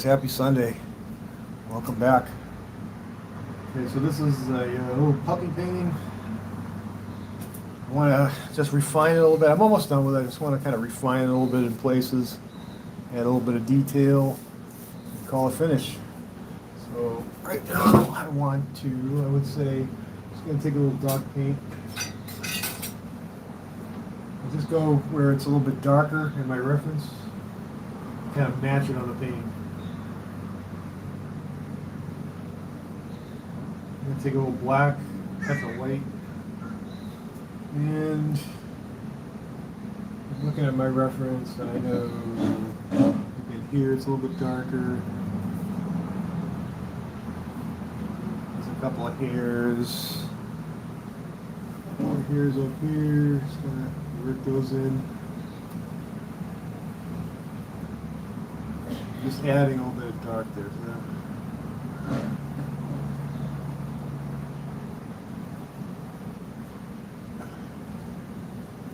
Happy Sunday. Welcome back. Okay, so this is a little puppy painting. I want to just refine it a little bit. I'm almost done with it. I just want to kind of refine it a little bit in places, add a little bit of detail, and call it finish. So right now I would say, just going to take a little dark paint. I'll just go where it's a little bit darker in my reference, kind of match it on the painting. I'm going to take a little black, touch of white, and I'm looking at my reference, and I know in here it's a little bit darker. There's a couple of hairs. More hairs up here. Just gonna work those in. Just adding a little bit of dark there. A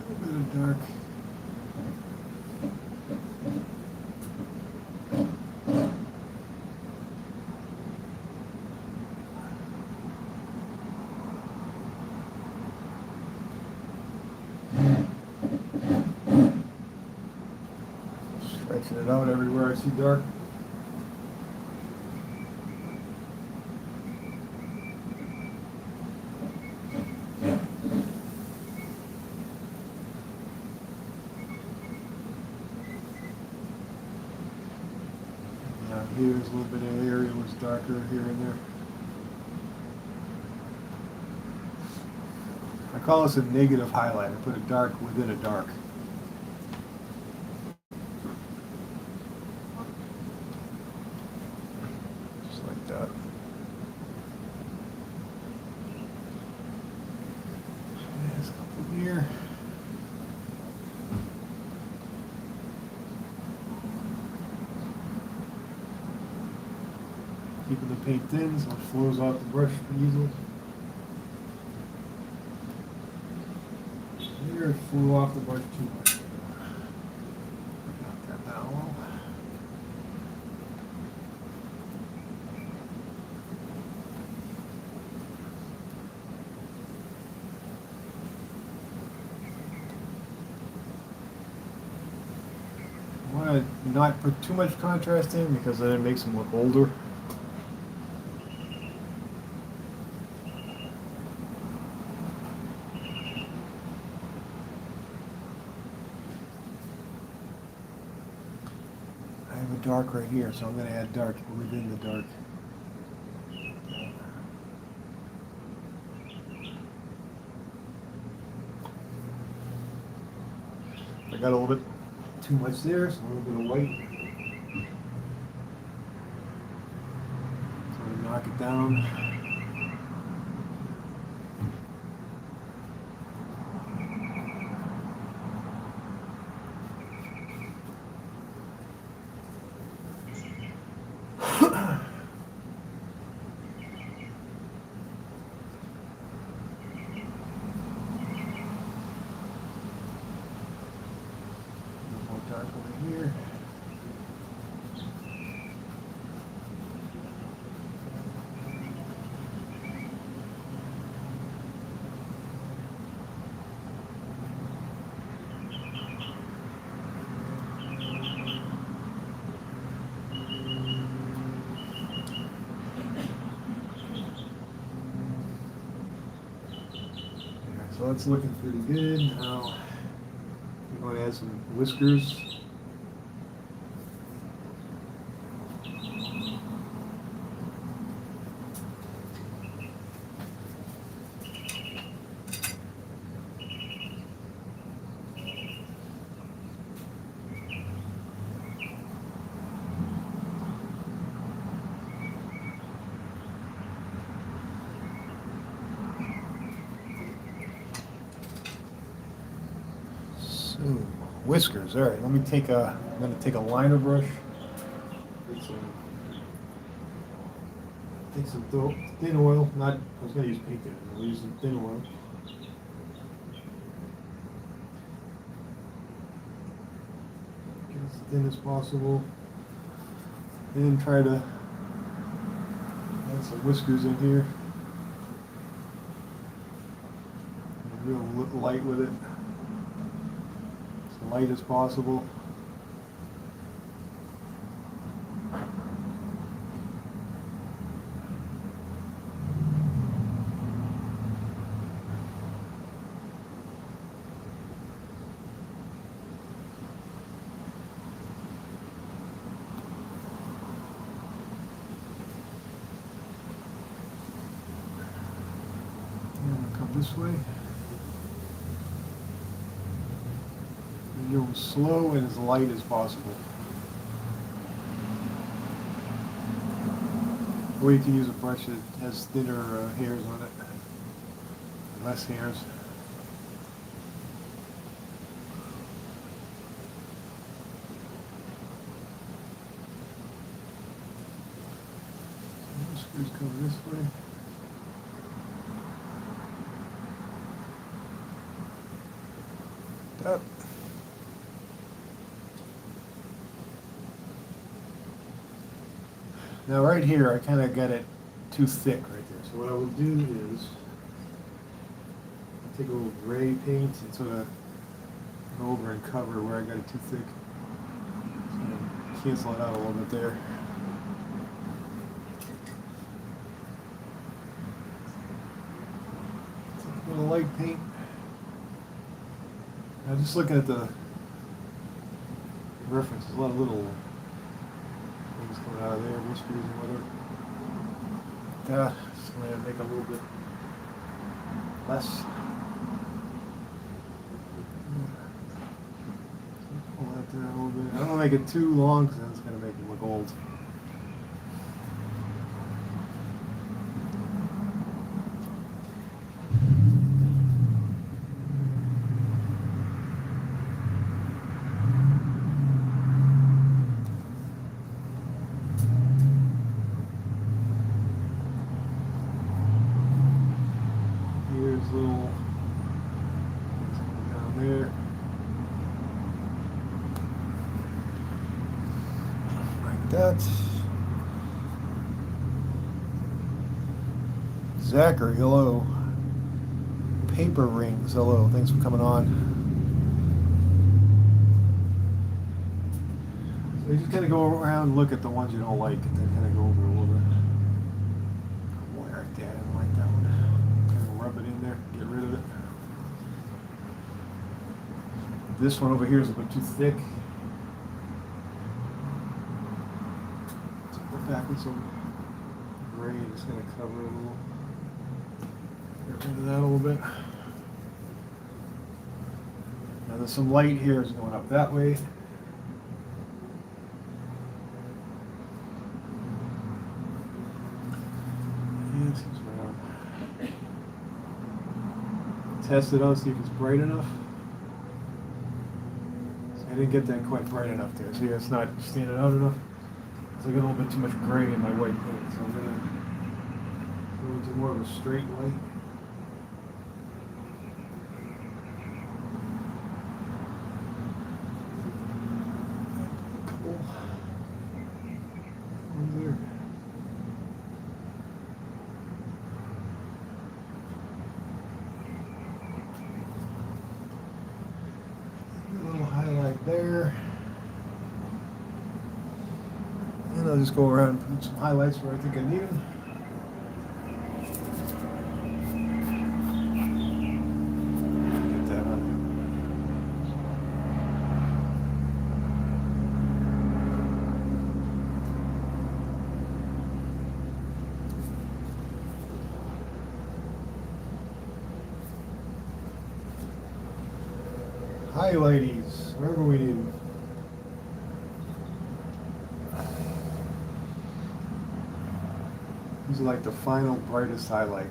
little bit of dark. Stretching it out everywhere I see dark. Here's a little bit of area was darker here and there. I call this a negative highlight. I put a dark within a dark. Just like that. There's a couple here. Keeping the paint thin so it flows off the brush easily. Here it flew off the brush too much. Got that down a little. I want to not put too much contrast in because then it makes them look older. I have a dark right here, so I'm going to add dark within the dark. I got a little bit too much there, so a little bit of white. So I knock it down. Dark over here. So that's looking pretty good. Now I'm going to add some whiskers. Ooh, whiskers. All right, let me take a. I'm going to take a liner brush. Take some thin oil. Not. I was going to use paint there. I'll use some thin oil. Get as thin as possible. and try to add some whiskers in here. Real light with it, as light as possible. And come this way. Go slow and as light as possible. Or you can use a brush that has thinner hairs on it, less hairs. So screws come this way. Up. Now right here, I kind of got it too thick right there. So what I will do is I'll take a little gray paint and sort of go over and cover where I got it too thick. So cancel it out a little bit there. A little light paint. Now just looking at the reference, there's a lot of little things coming out of there, whiskers and whatever. Just going to make a little bit less. Pull that there a little bit. I don't want to make it too long because then it's going to make it look old. Little down there, like that. Zachary, hello. Paper Rings, hello. Thanks for coming on. So you just kind of go around and look at the ones you don't like, and then kind of go over a little bit. Boy, right there, I didn't like that one. Rub it in there, get rid of it. This one over here is a bit too thick. So go back with some gray, just going to cover it a little. Get rid of that a little bit. Now there's some light here is going up that way. And this is around. Test it out, see if it's bright enough. So I didn't get that quite bright enough there. See, it's not standing out enough. So I got a little bit too much gray in my white paint. So I'm going to go into more of a straight white. Couple. One there. Highlight there, and I'll just go around and put some highlights where I think I need them. Get that on. Highlighties, wherever we need them. These are like the final brightest highlight.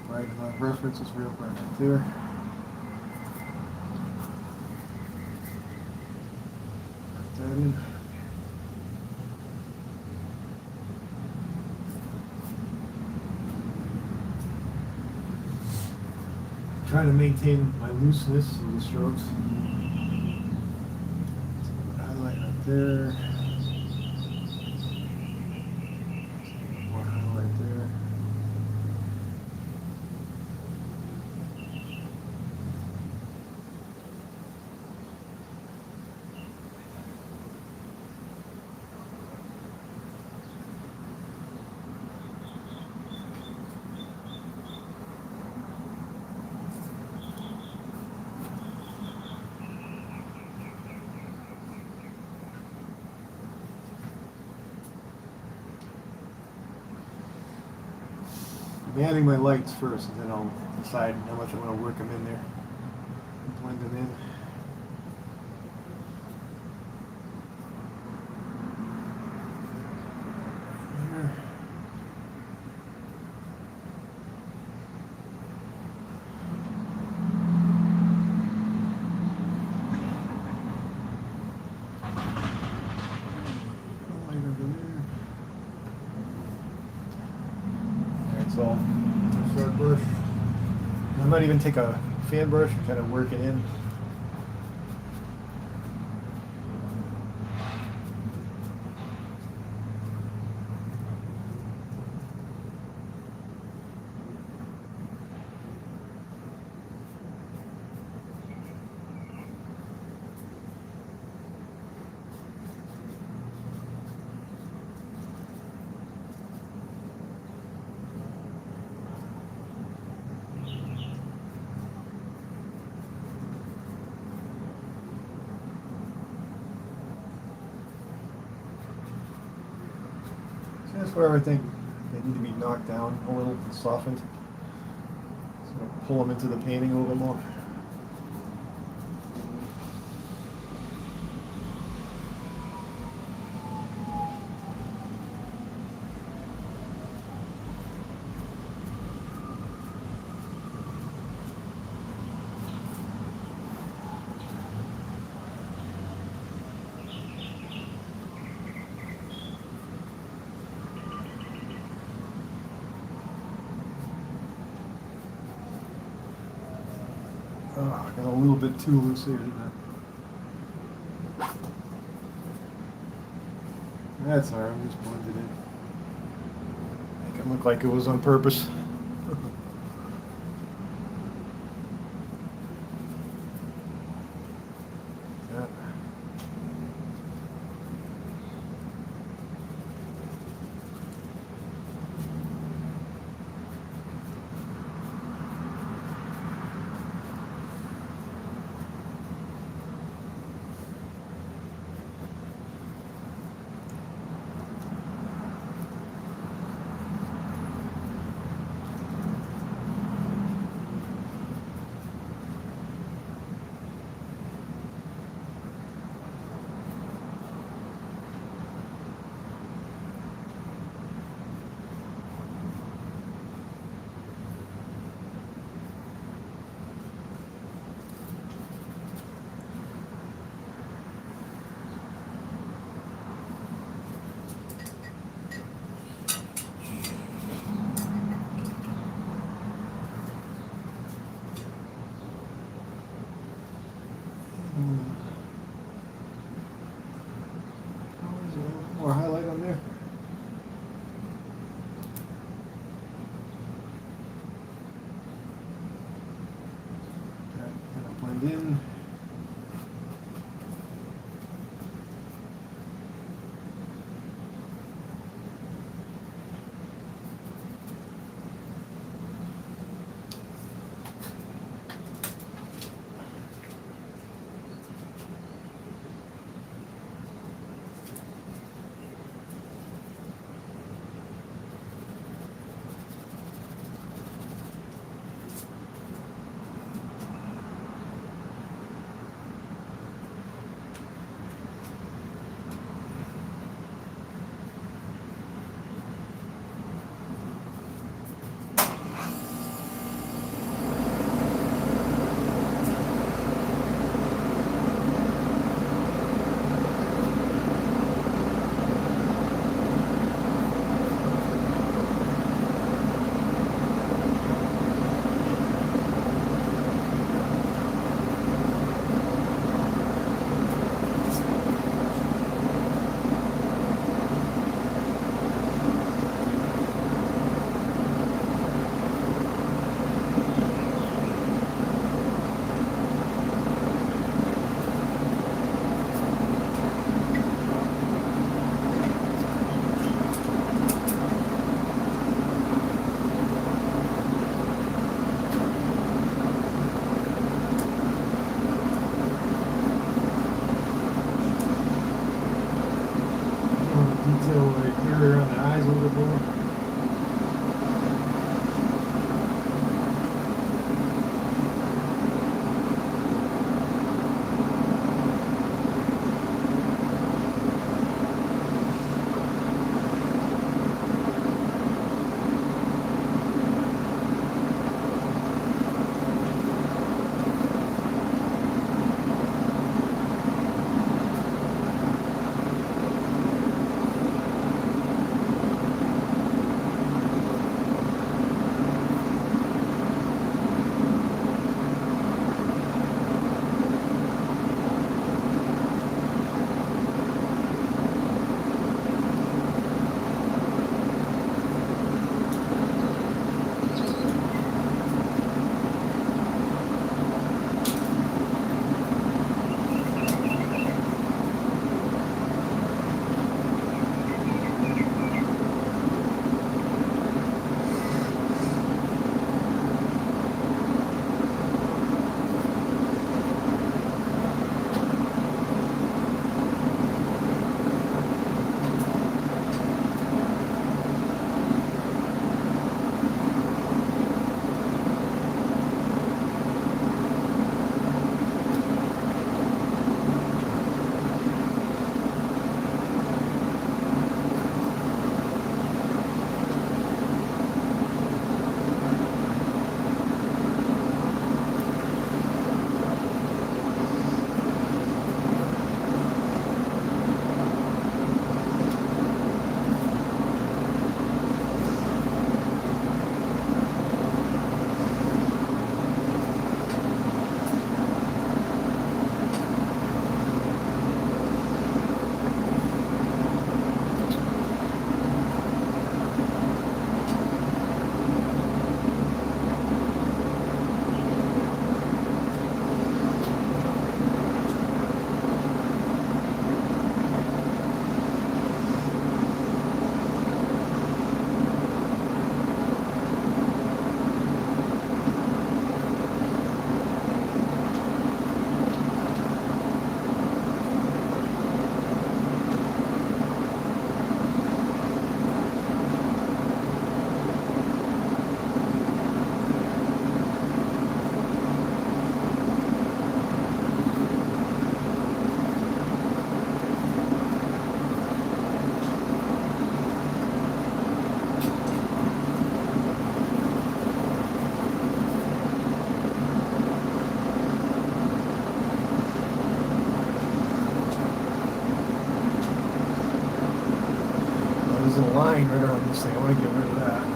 Right, and the reference is real bright right there. that in. Trying to maintain my looseness of the strokes. Highlight right there. More highlight there. I'm adding my lights first, and then I'll decide how much I want to work them in there. Blend them in. There. Light over there. That's all. Sharp brush. I might even take a fan brush and kind of work it in. That's where I think they need to be knocked down a little and softened. So pull them into the painting a little bit more. Oh, I got a little bit too loose here, didn't I? That's alright, I'm just blended in. Make it look like it was on purpose. Yeah. detail right here around the eyes a little bit more. There's a line right around this thing. I want to get rid of that.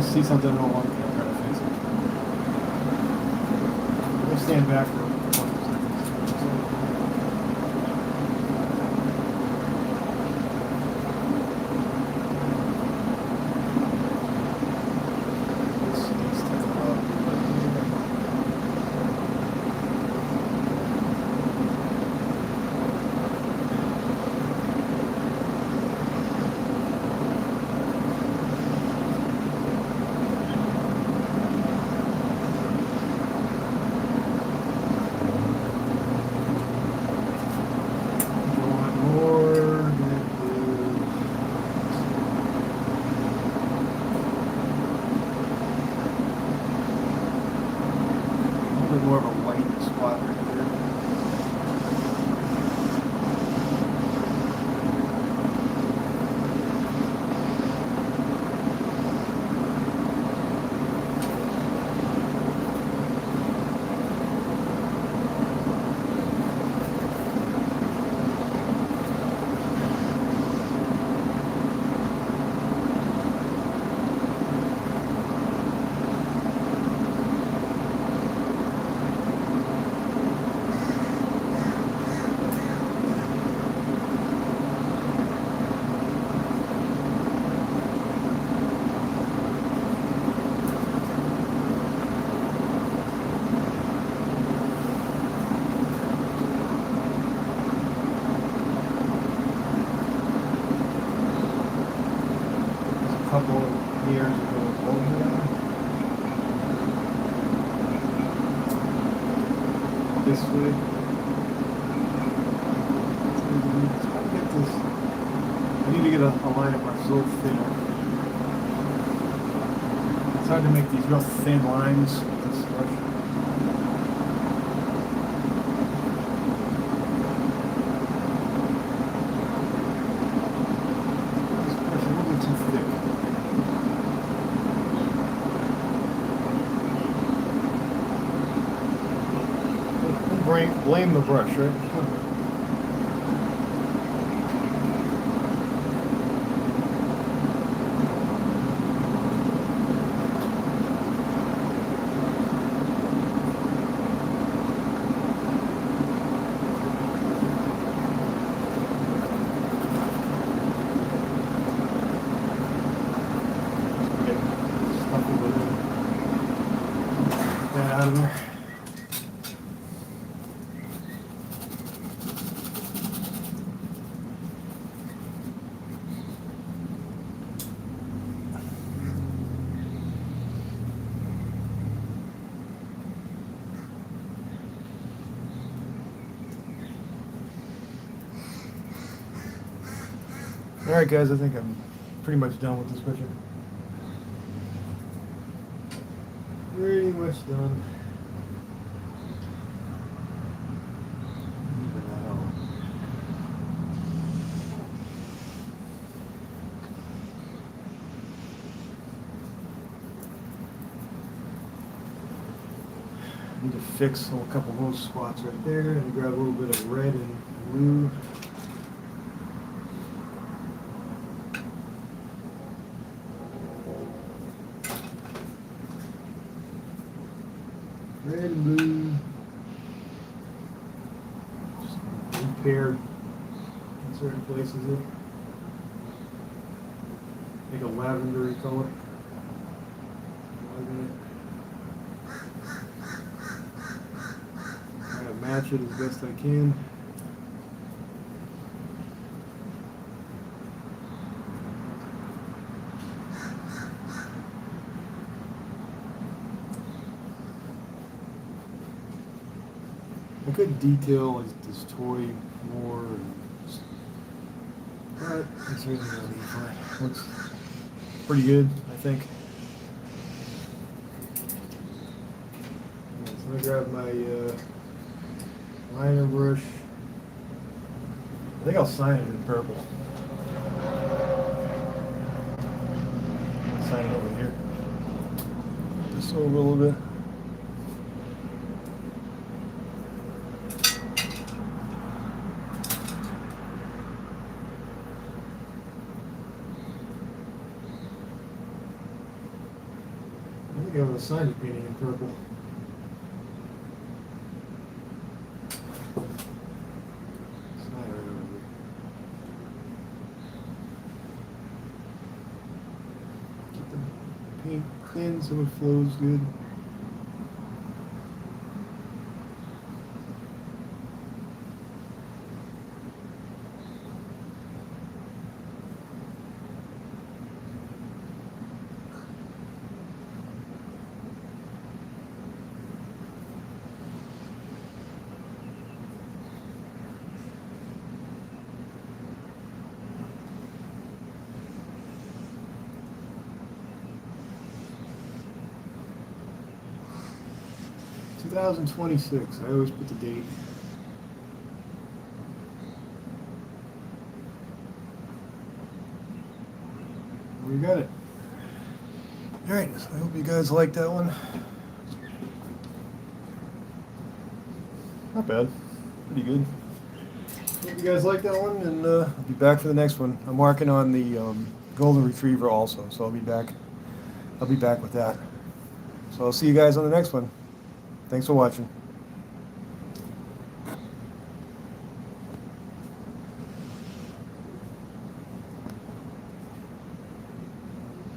see something I don't like, I'll try to fix it. We'll stand back for a couple seconds. More of a white spot right couple of years ago. This way. I need to get a line up that's a little thinner. It's hard to make these real thin lines with this brush. This brush is a little too thick. Blame the brush, right? Stuff a little. Get that out of there. Alright guys, I think I'm pretty much done with this picture. Pretty much done. Even that out. Need to fix a couple of those spots right there and grab a little bit of red and blue. Red and blue, just impaired in certain places here. Make a lavendery color. Try to match it as best I can. A good detail is this toy more, but it's really fine. Looks pretty good, I think. So I'm gonna grab my liner brush. I think I'll sign it in purple. Sign it over here. Just over a little bit. have a sign painting in purple. Sign right over there. Keep the paint thin so it flows good. Two 2026. I always put the date. We got it. All right. So I hope you guys like that one. Not bad. Pretty good. Hope you guys like that one, and I'll be back for the next one. I'm working on the golden retriever also, so I'll be back. I'll be back with that. So I'll see you guys on the next one. Thanks for watching.